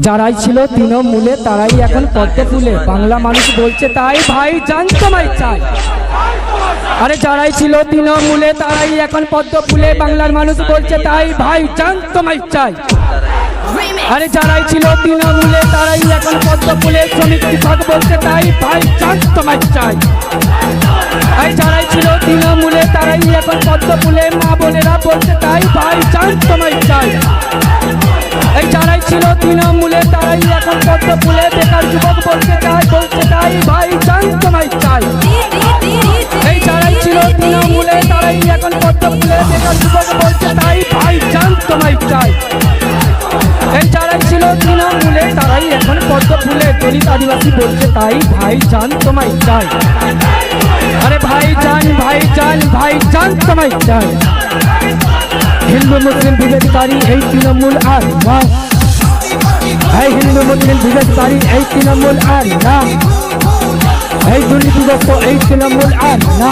যারাই ছিল তৃণমূলে তারাই এখন পদ্ম ফুলে, বাংলা মানুষ বলছে তাই ভাই জান তোমায় চাই। আরে যারাই ছিল তৃণমূলে তারাই এখন পদ্ম ফুলে, বাংলার মানুষ বলছে তাই ভাই জান তোমায় চাই। আরে যারাই ছিল তৃণমূলে তারাই এখন পদ্ম ফুলে, শ্রমিক কৃষক বলছে তাই ভাই জান তোমায় চাই। আরে যারাই ছিল তৃণমূলে তারাই এখন পদ্ম ফুলে, মা বোনেরা বলছে তাই ভাই জান তোমায় চাই। এই যারাই ছিল তৃণমূলে তারাই এখন পদ্ম ফুলে, বেকার যুবক বলছে তাই ভাই জান তোমায় চাই। এই যারাই ছিল তৃণমূলে তারাই এখন পদ্ম ফুলে, বেকার যুবক বলছে তাই ভাই জান তোমায় চাই। এই যারাই ছিল তৃণমূলে তারাই এখন পদ্ম ফুলে, দলিত আদিবাসী বলছে তাই ভাই জান তোমায় চাই। আরে ভাই জান ভাই জান ভাই জান তোমায় চাই। হিন্দু মুসলিম বিভেদকারী এই তৃণমূল আর না, এই হিন্দু মুসলিম বিভেদকারী এই তৃণমূল আর না, এই দুর্নীতিগ্রস্ত এই তৃণমূল আর না,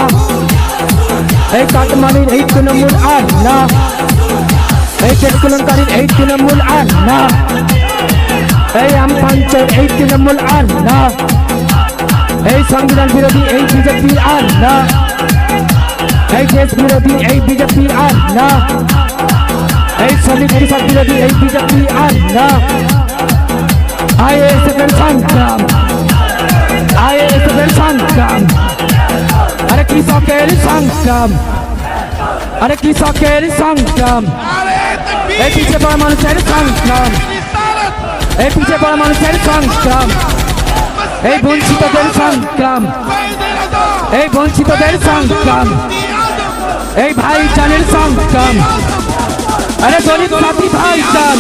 এই কাটমানির এই তৃণমূল আর না, এই চেটকুলনকারীর এই তৃণমূল আর না, এই আমপাঞ্চের এই তৃণমূল আর না, এই সংবিধান বিরোধী এই বিজেপি আর না, এই দেশ বিরোধী এই বিজেপি আর না, এই শ্রমিক কৃষক বিরোধী এই বিজেপি আর না। আইএসএফের সংগ্রাম, আইএসএফের সংগ্রাম, আরে কৃষকের সংগ্রাম, আরে কৃষকের সংগ্রাম, এই পিছিয়ে পড়া মানুষের সংগ্রাম, এই পিছিয়ে পড়া মানুষের সংগ্রাম, এই বঞ্চিতদের সংগ্রাম, এই বঞ্চিতদের সংগ্রাম, এই ভাই জানের সংগ্রাম। আরে দলিত সাথী ভাই জান,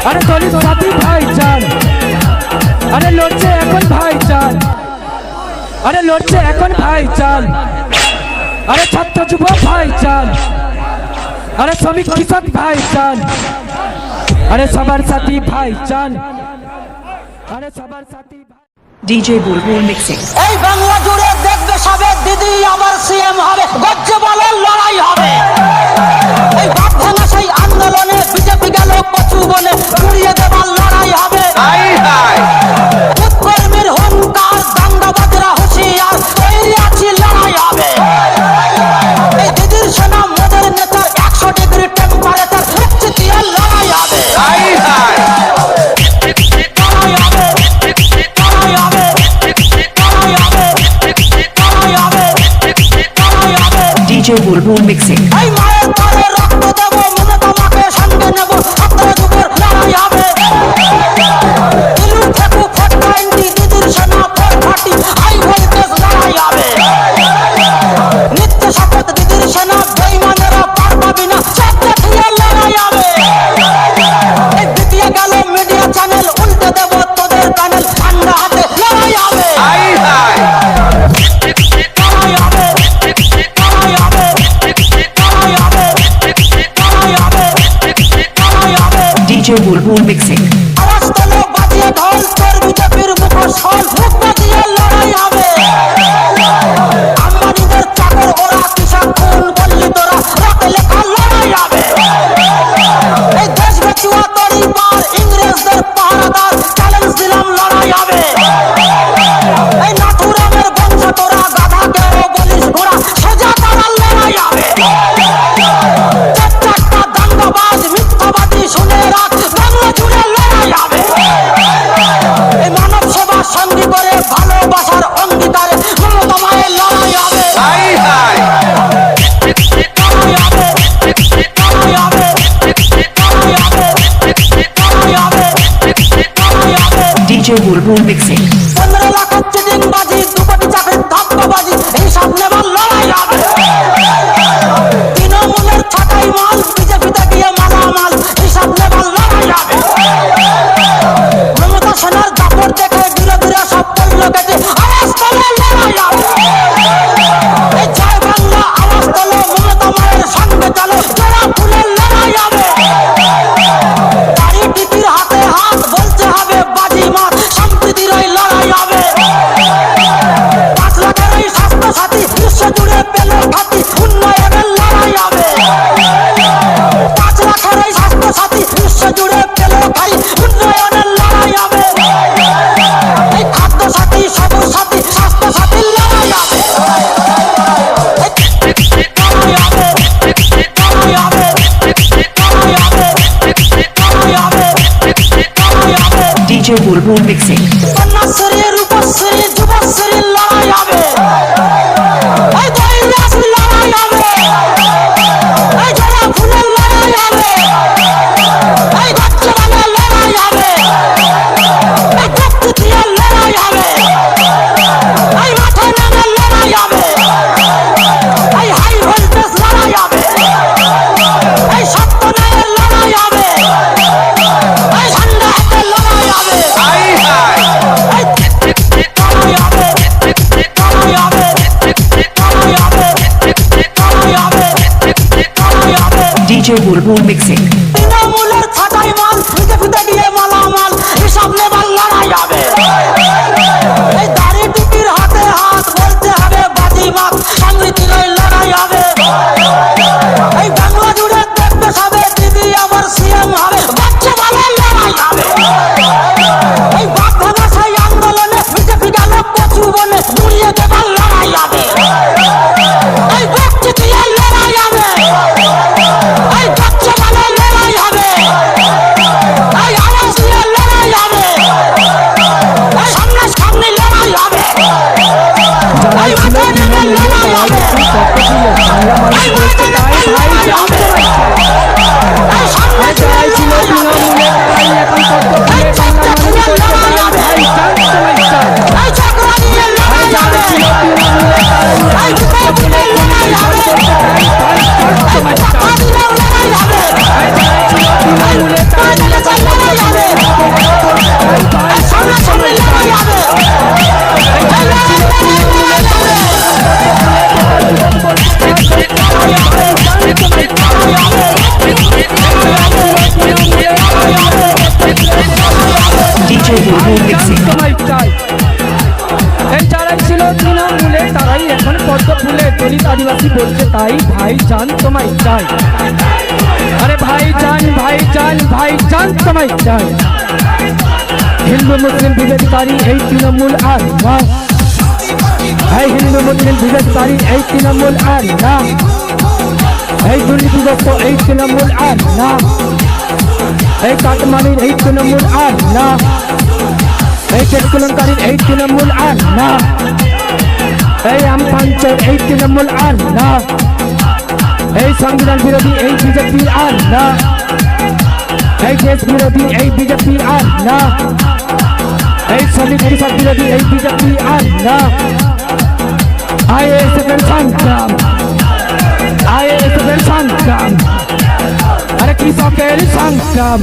আরে দলিত সাথী ভাই জান, আরে লড়ছে এখন ভাই জান, আরে লড়ছে এখন ভাই জান, আরে ছাত্র যুব ভাই জান, আরে শ্রমিক কৃষক ভাই জান, আরে সবার সাথী ভাই জান, আরে সবার সাথী। ডিজে বুলবুল মিক্সিং। এই বাংলা জুড়ে দেখবে সবে দিদি আবার সিএম হবে, গজ্জে বলে লড়াই হবে। এই বাপ ভাঙা সেই আন্দোলনে বিজেপি গেল কচু বলে, উড়িয়ে দেবার লড়াই হবে। উৎকর্মীর হুঙ্কার, দাঙ্গাবাজরা হুঁশিয়ার, তৈরি আছি লড়াই হবে। এই দিদির সেনা মোদের নেতার 100 ডিগ্রি টেম্পারেচার, মুক্তি দিয়ে লড়াই হবে। ডিজে বুলবুল মিক্সিং। এই মায়ের ঘরে রক্ত দেবো, মমতা মাকে সঙ্গে নেব, ছাত্র যুবর লড়াই হবে। দিলু ঠেকু 420, দিদির সেনা 430, হাই ভোল্টেজ লড়াই হবে। নিত্য শপথ দিদির সেনা, বেঈমানেরা পার পাবি না, চাপতে দিয়ে লড়াই হবে। এই দ্বিতীয় গেল মিডিয়া চ্যানেল, উল্টে দেব তোদের প্যানেল, ঠান্ডা হাতে লড়াই হবে। ডিজে বুলবুল মিক্সিং। আওয়াজ তোলো বাজিয়ে ঢোল, তোর বিজেপির মুখোশ খোল, মুখ বাজিয়ে লড়াই হবে। আম্বানিদের চাকর ওরা, কিষান খুন বললি তোরা, রাতে লেখা লড়াই হবে। এই দেশ বেচুয়া তরি পার, ইংরেজদের পাহারাদার, চ্যালেঞ্জ দিলাম লড়াই হবে। এই নাথুরামের বংশ তোরা, গাধাকেও বলিস ঘোড়া, সোজা তারা লড়াই হবে। চারটা দাঙ্গাবাজ মিথ্যাবাদী শুনে রাখ, বাংলা জুড়ে লড়াই হবে। এই মানব সেবা সঙ্গী করে, ভালোবাসার অঙ্গীকারে, মমতা মায়ের লড়াই হবে। লড়াই হবে, লড়াই হবে, লড়াই হবে, লড়াই হবে, লড়াই হবে। ডিজে বুলবুল মিক্সিং। 15 লাখ চিটিংবাজি, 2 কোটি চাকরির ধাপ্পাবাজি, এইসব নেবার লড়াই হবে। তৃণমূলের ছাটাই মাল, বিজেপিতে গিয়ে মালামাল, এইসব নেবার লড়াই হবে। মমতা সেনার দাপট দেখে বিরোধীরা সব করলো কেটে, আওয়াজ তোলো লড়াই হবে। এই জয় বাংলা আওয়াজ তোলো, মমতা মায়ের সঙ্গে চলো, জোড়া ফুলের লড়াই হবে। গাড়ি টিকির হাতে হাত, বলতে হবে বাজি মাত, সম্প্রীতির ওই লড়াই হবে। 5 লাখের ওই স্বাস্থ্য সাথী, বিশ্ব জুড়ে পেল খ্যাতি, উন্নয়নের লড়াই হবে। 5 লাখের ওই স্বাস্থ্য সাথী, বিশ্ব জুড়ে পেল খ্যাতি, উন্নয়ন DJ Bulbul mixing. Kanyashree Rupashree Yuvashree লড়াই হবে এই দৈন্যাশ্রী লড়াই হবে এই জবা ফুলের লড়াই হবে এই বাচ্চাদের লড়াই হবে এই প্রকৃতির লড়াই হবে এই মাঠে নামের লড়াই হবে এই হাই ভোল্টেজ লড়াই হবে এই সত্যনায়ের লড়াই হবে এই ঝান্ডা হাতের লড়াই হবে DJ Bulbul mixing. তৃণমূলের ছাঁটাই মাল বিজেপিতে গিয়ে মালামাল হিসাব নেবার লড়াই হবে এই দাড়ি টুপির হাতে হাত বলতে হবে বাজিমাত সংগীতির ওই লড়াই হবে এই বাংলা জুড়ে দেখবে সবে দিদি আবার সিএম হবে বাচ্চা বালের লড়াই হবে এই বাপ ভাঙা সেই আন্দোলনে বিজেপি গেল প্রচুর বনে দুনিয়ে দেবার লড়াই হবে এই প্রকৃতির লড়াই হবে এই বাচ্চা বালের লড়াই হবে এই আওয়াজ নিয়ে লড়াই হবে এই সামনে সামনে লড়াই হবে যারাই এই ছিল মাঠে নেমে লড়াই হবে এই মাঠে নেমে লড়াই হবে এই সামনে যারাই ছিল তৃণমূলে তারাই এখন পদ্ম ফুলে এই চারটে ফুলের লড়াই হবে ভাই জান তোমায় চাই এই চক্রা নিয়ে লড়াই হবে ছিল তৃণমূলে তারাই এই দুটো ফুলের লড়াই হবে এই টাকা দিলেও লড়াই হবে এই টাকা দিলে লড়াই হবে এই সামনে সামনে লড়াই হবে এই লড়াই হবে DJ Bulbul mixing. তোমায় চাই এই যারাই ছিল তৃণমূলে তারাই এখন পদ্ম ফুলে দলিত আদিবাসী বলছে তাই ভাই জান তোমায় চাই আরে ভাই জান ভাই জান ভাই জান তোমায় চাই হিন্দু মুসলিম বিভেদকারী এই তৃণমূল আর না এই হিন্দু মুসলিম বিভেদকারী এই তৃণমূল আর না এই দুর্নীতিগ্রস্ত এই তৃণমূল আর না এই কাটমানির এই তৃণমূল আর না এই কেটকুলনকারীর এই তৃণমূল আর না এই আমপাঞ্চের এই তৃণমূল আর না এই সংবিধান বিরোধী এই বিজেপি আর না এই দেশ বিরোধী এই বিজেপি আর না এই শ্রমিক কৃষক বিরোধী এই বিজেপি আর না আইএসএফের সংগ্রাম আইএসএফের সংগ্রাম আরে কৃষকের সংগ্রাম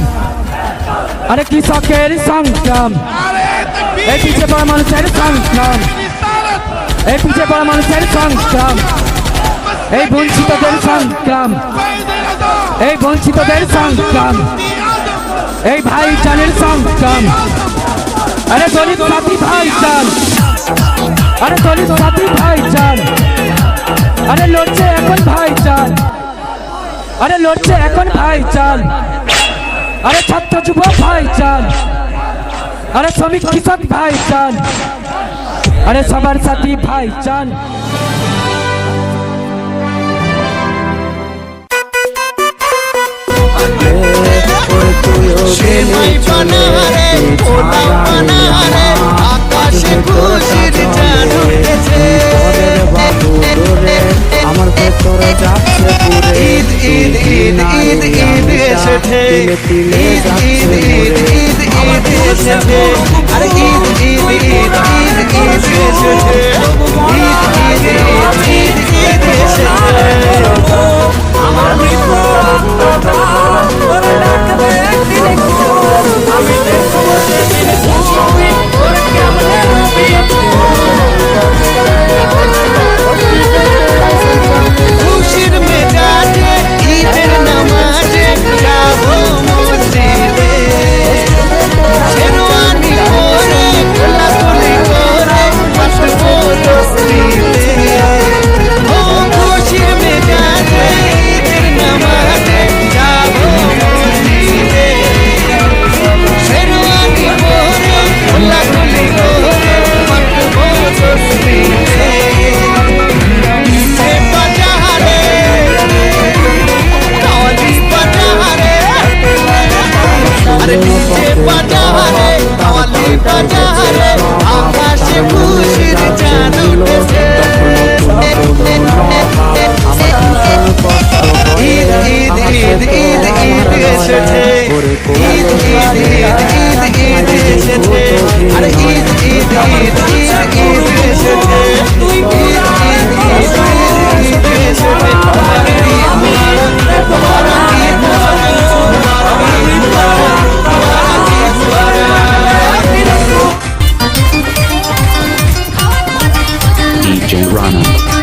আরে কৃষকের সংগ্রাম এই পিছিয়ে পড়া মানুষের সংগ্রাম এই পিছিয়ে পড়া মানুষের সংগ্রাম এই বঞ্চিতদের সংগ্রাম এই বঞ্চিতদের সংগ্রাম এই ভাই জানের সংগ্রাম আরে দলিত সাথী ভাই জান আরে দলিত সাথী ভাই জান আরে লড়ছে এখন ভাই জান আরে লড়ছে এখন ভাই জান আরে ছাত্র যুব ভাই জান আরে শ্রমিক কৃষক ভাই জান আরে সবার সাথী ভাই জান সেমাই বানারে পোলাও বানারে আকাশে খুশির চাঁদ উঠেছে আমার ভেতরে যাচ্ছে পুরে ঈদ ঈদ ঈদ ঈদ ঈদ এসেছে ঈদ ঈদ ঈদ ঈদ ঈদ এসেছে আরে ঈদ ঈদ ঈদ ঈদ ঈদ এসেছে ঈদ ঈদ ঈদ ঈদ ঈদ এসেছে আমার খুশির মেজাজে ঈদের নামাজে যাবো মসজিদে শেরওয়ানি পরে গোলাপি DJ Rana.